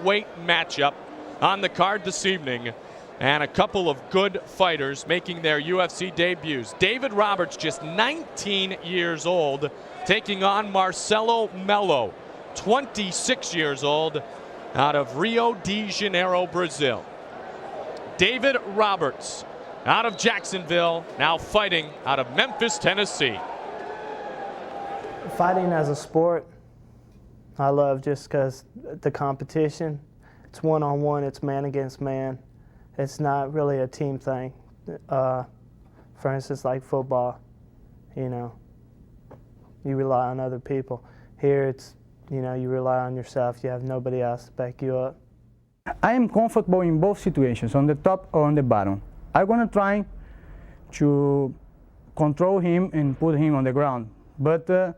Weight matchup on the card this evening, and a couple of good fighters making their UFC debuts. David Roberts, just 19 years old, taking on Marcelo Melo, 26 years old, out of Rio de Janeiro, Brazil. David Roberts out of Jacksonville, now fighting out of Memphis, Tennessee. Fighting as a sport, I love just because the competition, it's one-on-one, it's man against man. It's not really a team thing. For instance, like football, you rely on other people. Here it's, you rely on yourself. You have nobody else to back you up. I am comfortable in both situations, on the top or on the bottom. I'm going to try to control him and put him on the ground. But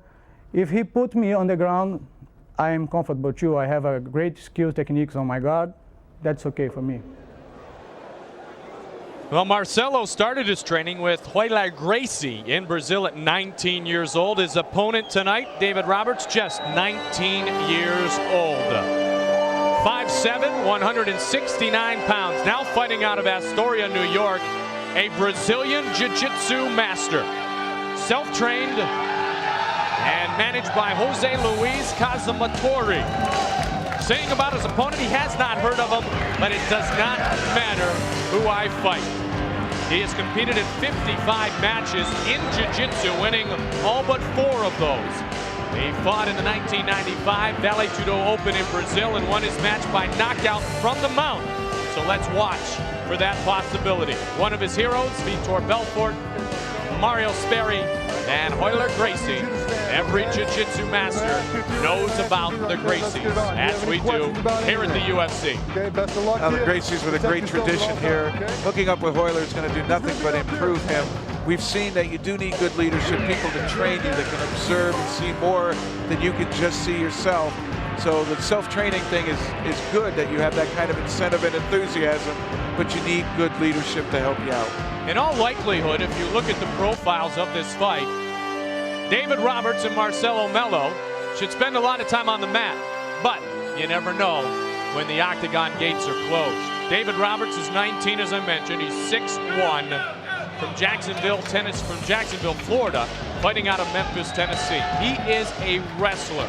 if he put me on the ground, I am comfortable too. I have a great skill techniques on my guard. That's okay for me. Well, Marcelo started his training with Royler Gracie in Brazil at 19 years old. His opponent tonight, David Roberts, just 19 years old. 5'7", 169 pounds. Now fighting out of Astoria, New York, a Brazilian Jiu-Jitsu master. Self-trained and managed by Jose Luis Cademartori. Saying about his opponent, he has not heard of him, but it does not matter who I fight. He has competed in 55 matches in Jiu-Jitsu, winning all but 4 of those. He fought in the 1995 Vale Tudo Open in Brazil and won his match by knockout from the mount. So let's watch for that possibility. One of his heroes, Vitor Belfort, Mario Sperry, and Royler Gracie. Every Jiu-Jitsu master knows about the Gracies, as we do here at the UFC. Okay, best of luck. Now, the Gracies with a great tradition here. Hooking up with Royler is going to do nothing but improve him. We've seen that you do need good leadership, people to train you that can observe and see more than you can just see yourself. So the self-training thing is good, that you have that kind of incentive and enthusiasm, but you need good leadership to help you out. In all likelihood, if you look at the profiles of this fight, David Roberts and Marcelo Melo should spend a lot of time on the mat, but you never know when the octagon gates are closed. David Roberts is 19, as I mentioned. He's 6'1", from Jacksonville, Florida, fighting out of Memphis, Tennessee. He is a wrestler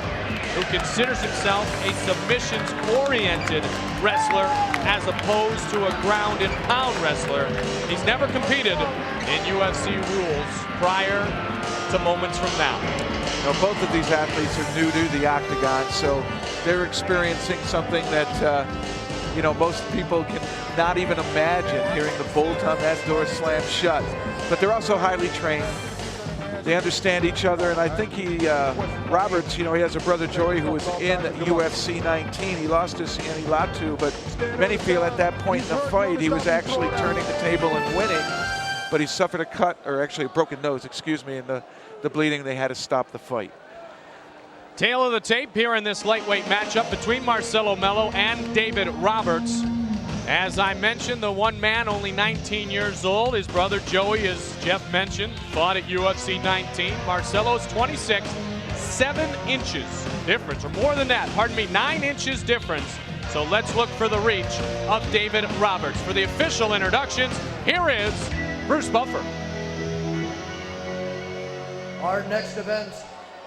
who considers himself a submissions-oriented wrestler as opposed to a ground and pound wrestler. He's never competed in UFC rules prior to moments from now. Now, both of these athletes are new to the octagon, so they're experiencing something that most people can not even imagine, hearing the bolt on that door slam shut. But they're also highly trained. They understand each other, and I think Roberts, he has a brother Joey who was in UFC 19. He lost to Sandy Latu, but many feel at that point in the fight he was actually turning the table and winning, but he suffered a cut, or actually a broken nose, excuse me, and the bleeding, they had to stop the fight. Tail of the tape here in this lightweight matchup between Marcelo Melo and David Roberts. As I mentioned, the one man, only 19 years old. His brother Joey, as Jeff mentioned, fought at UFC 19. Marcelo's 26, 7 inches difference, or more than that, pardon me, 9 inches difference. So let's look for the reach of David Roberts. For the official introductions, here is Bruce Buffer. Our next event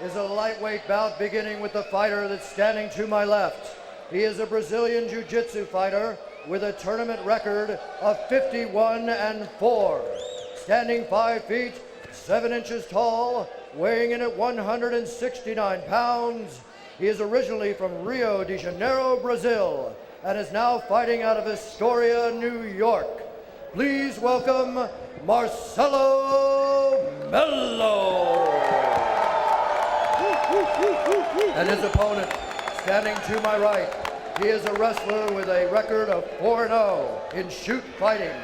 is a lightweight bout beginning with the fighter that's standing to my left. He is a Brazilian Jiu-Jitsu fighter with a tournament record of 51-4. Standing 5 feet, 7 inches tall, weighing in at 169 pounds. He is originally from Rio de Janeiro, Brazil, and is now fighting out of Astoria, New York. Please welcome Marcelo Melo. And his opponent, standing to my right, he is a wrestler with a record of 4-0 in shoot fighting.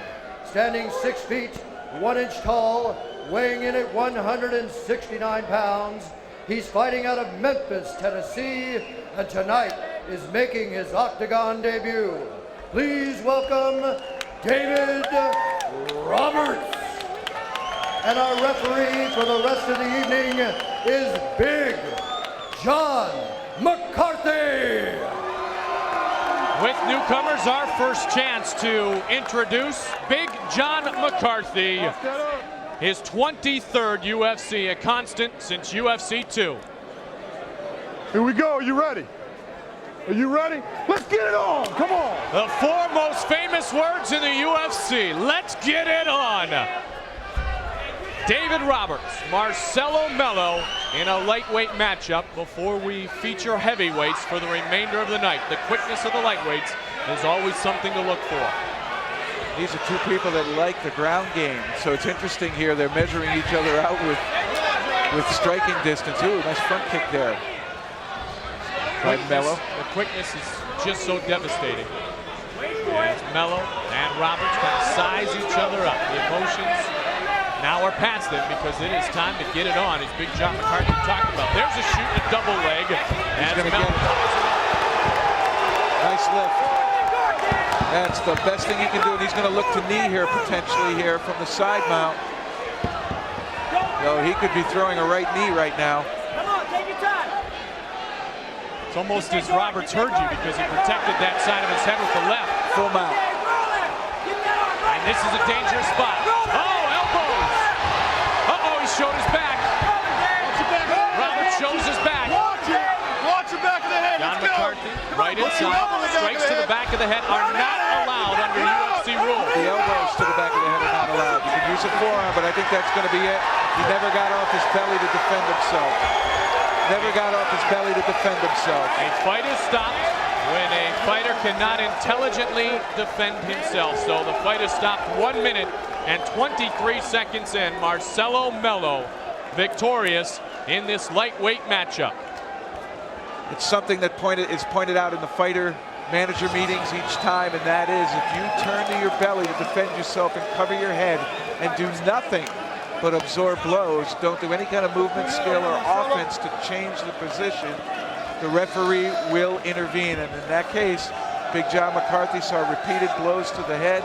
Standing 6 feet, 1 inch tall, weighing in at 169 pounds. He's fighting out of Memphis, Tennessee, and tonight is making his octagon debut. Please welcome David Roberts. And our referee for the rest of the evening is Big John McCarthy. With newcomers, our first chance to introduce Big John McCarthy. His 23rd UFC, a constant since UFC 2. Here we go. Are you ready? Are you ready? Let's get it on. Come on. The 4 most famous words in the UFC. Let's get it on. David Roberts, Marcelo Melo in a lightweight matchup before we feature heavyweights for the remainder of the night. The quickness of the lightweights is always something to look for. These are two people that like the ground game, so it's interesting here. They're measuring each other out with striking distance. Ooh, nice front kick there by Melo. The quickness is just so devastating. As Melo and Roberts kind of size each other up. The emotions now are past them because it is time to get it on, as Big John McCarthy talked about. There's a shoot, a double leg. He's going to get it. Nice lift. That's the best thing he can do, and he's going to look to knee here potentially here from the side mount. So he could be throwing a right knee right now. Come on, take your time. It's almost as Roberts heard you because he protected that side of his head with the left. Full mount. And this is a dangerous spot. Oh, elbows. Uh-oh, he showed his back. Roberts shows his back. Watch it. Watch the back of the head. John Let's go. McCarthy, right inside. Strikes to the back of the head are not allowed under UFC rules. The elbows to the back of the head are not allowed. You can use a forearm, but I think that's going to be it. He never got off his belly to defend himself. Never got off his belly to defend himself. A fight is stopped when a fighter cannot intelligently defend himself. So the fight is stopped 1 minute and 23 seconds in. Marcelo Melo victorious in this lightweight matchup. It's something that is pointed out in the fighter manager meetings each time, and that is if you turn to your belly to defend yourself and cover your head and do nothing but absorb blows, don't do any kind of movement, skill, or offense to change the position, the referee will intervene. And in that case, Big John McCarthy saw repeated blows to the head.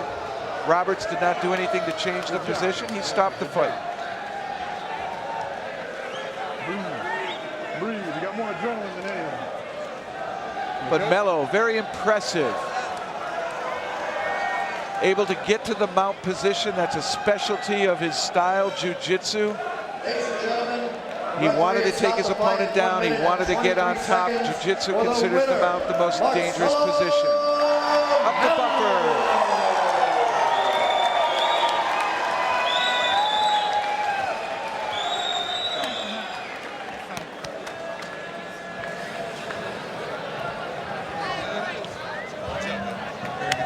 Roberts did not do anything to change the position. He stopped the fight. Breathe. You got more adrenaline than any of them. But Melo, very impressive. Able to get to the mount position. That's a specialty of his style, jiu-jitsu. He wanted to take his opponent down. He wanted to get on top. Jiu-jitsu considers the mount the most dangerous position. Up the bumper.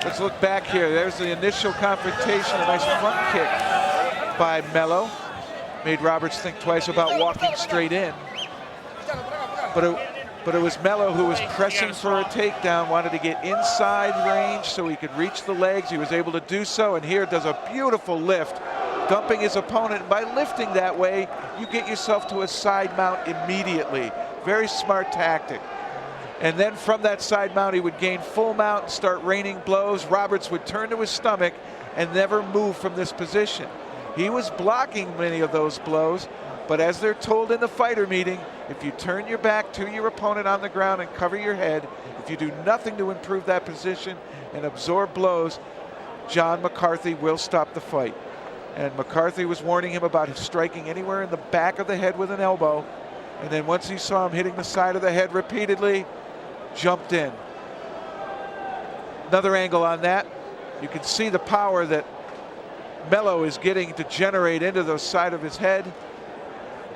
Let's look back here. There's the initial confrontation. A nice front kick by Melo. Made Roberts think twice about walking straight in. But it was Melo who was pressing for a takedown, wanted to get inside range so he could reach the legs. He was able to do so, and here does a beautiful lift, dumping his opponent. By lifting that way, you get yourself to a side mount immediately. Very smart tactic. And then from that side mount, he would gain full mount and start raining blows. Roberts would turn to his stomach and never move from this position. He was blocking many of those blows, but as they're told in the fighter meeting, if you turn your back to your opponent on the ground and cover your head, if you do nothing to improve that position and absorb blows, John McCarthy will stop the fight. And McCarthy was warning him about his striking anywhere in the back of the head with an elbow. And then once he saw him hitting the side of the head repeatedly, jumped in. Another angle on that. You can see the power that Melo is getting to generate into the side of his head.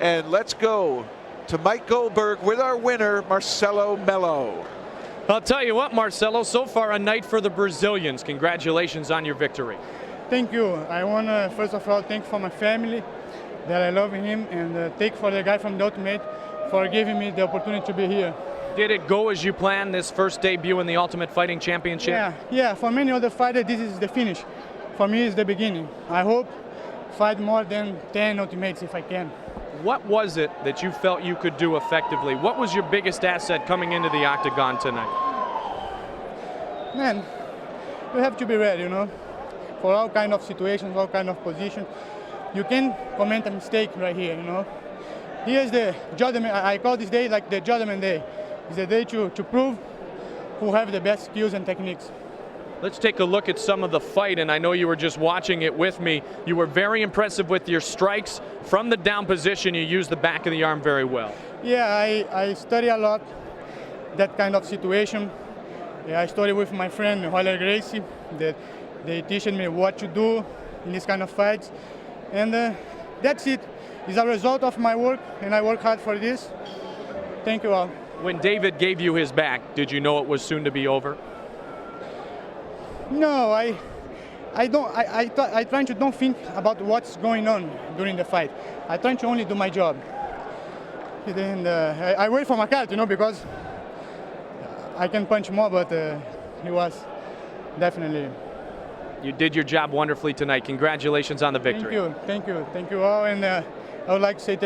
And let's go to Mike Goldberg with our winner, Marcelo Melo. I'll tell you what, Marcelo, so far a night for the Brazilians. Congratulations on your victory. Thank you. I want to first of all thank for my family that I love him, and thank for the guy from the Ultimate for giving me the opportunity to be here. Did it go as you planned, this first debut in the Ultimate Fighting Championship? Yeah. For many other fighters, this is the finish. For me, it's the beginning. I hope fight more than 10 Ultimates if I can. What was it that you felt you could do effectively? What was your biggest asset coming into the octagon tonight? Man, you have to be ready, you know, for all kind of situations, all kind of positions. You can commit a mistake right here, you know. Here's the judgment. I call this day like the judgment day. It's the day to prove who have the best skills and techniques. Let's take a look at some of the fight, and I know you were just watching it with me. You were very impressive with your strikes. From the down position, you used the back of the arm very well. Yeah, I study a lot that kind of situation. Yeah, I studied with my friend Royler Gracie, that they teach me what to do in this kind of fights. And that's it. It's a result of my work, and I work hard for this. Thank you all. When David gave you his back, did you know it was soon to be over? No, I don't. I try to don't think about what's going on during the fight. I try to only do my job. And I wait for my cat, because I can punch more, but he was definitely. You did your job wonderfully tonight. Congratulations on the victory. Thank you all, and I would like to say thank you.